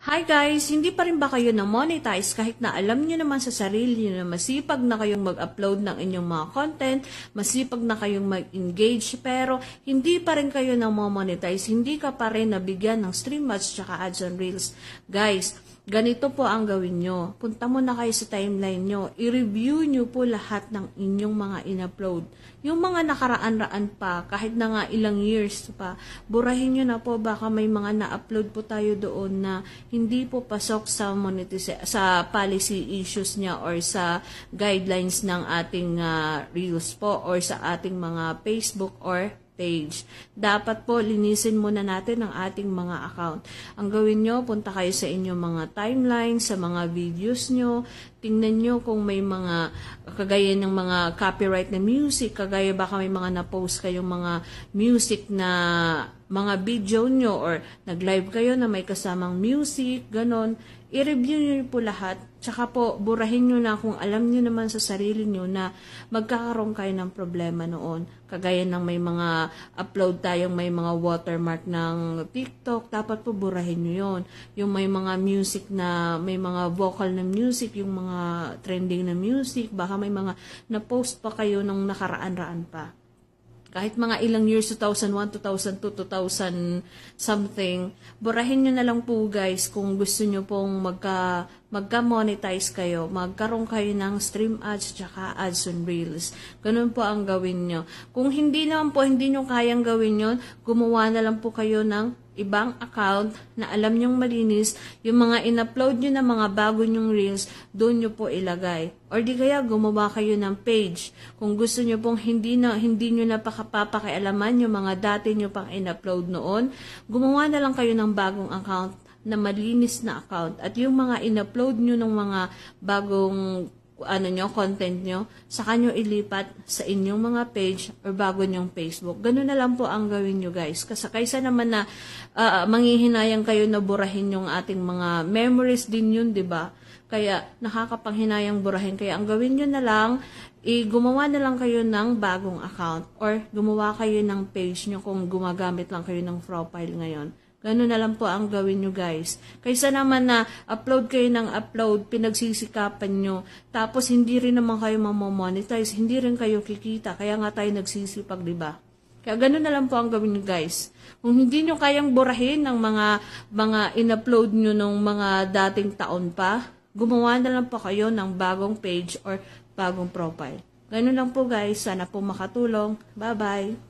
Hi guys! Hindi pa rin ba kayo na-monetize kahit na alam nyo naman sa sarili nyo na masipag na kayong mag-upload ng inyong mga content, masipag na kayong mag-engage, pero hindi pa rin kayo na-monetize, hindi ka pa rin nabigyan ng stream ads tsaka ads on reels. Guys, ganito po ang gawin nyo. Punta mo na kayo sa timeline nyo. I-review nyo po lahat ng inyong mga in-upload. Yung mga nakaraan-raan pa, kahit na nga ilang years pa, burahin nyo na po, baka may mga na-upload po tayo doon na hindi po pasok sa sa policy issues niya or sa guidelines ng ating reels po or sa ating mga Facebook or page. Dapat po, linisin muna natin ang ating mga account. Ang gawin nyo, punta kayo sa inyong mga timeline, sa mga videos nyo, tingnan nyo kung may mga, kagaya ng mga copyright na music, kagaya baka may mga na-post kayong mga music na mga video nyo or nag-live kayo na may kasamang music, ganon. I-review nyo po lahat. Tsaka po, burahin nyo na kung alam nyo naman sa sarili nyo na magkakaroon kayo ng problema noon. Kagaya ng may mga upload tayong may mga watermark ng TikTok, dapat po burahin nyo yun. Yung may mga music na, may mga vocal na music, yung mga trending na music, baka may mga na-post pa kayo nung nakaraan-raan pa. Kahit mga ilang years, 2001, 2002, 2000 something, burahin nyo na lang po guys kung gusto nyo pong magka-monetize kayo, magkaroon kayo ng stream ads tsaka ads on reels. Ganun po ang gawin nyo. Kung hindi naman po, hindi nyo kayang gawin yon, gumawa na lang po kayo ng ibang account na alam nyong malinis, yung mga in-upload nyo na mga bago nyong reels, doon nyo po ilagay. Or di kaya gumawa kayo ng page. Kung gusto nyo pong hindi nyo napapakialaman yung mga dati nyo pang in-upload noon, gumawa na lang kayo ng bagong account na malinis na account. At yung mga in-upload nyo ng mga bagong content nyo, saka nyo ilipat sa inyong mga page or bago nyong Facebook. Ganun na lang po ang gawin nyo guys. Kasi kaysa naman na manghihinayang kayo na burahin yung ating mga memories din yun, di ba? Kaya nakakapanghinayang burahin. Kaya ang gawin nyo na lang, gumawa na lang kayo ng bagong account or gumawa kayo ng page nyo kung gumagamit lang kayo ng profile ngayon. Ganun na lang po ang gawin nyo guys. Kaysa naman na upload kayo ng upload, pinagsisikapan nyo, tapos hindi rin naman kayo mamonetize, hindi rin kayo kikita, kaya nga tayo nagsisipag, diba? Kaya ganun na lang po ang gawin nyo guys. Kung hindi nyo kayang burahin ng mga in-upload nyo nung mga dating taon pa, gumawa na lang po kayo ng bagong page or bagong profile. Ganun lang po guys. Sana po makatulong. Bye-bye!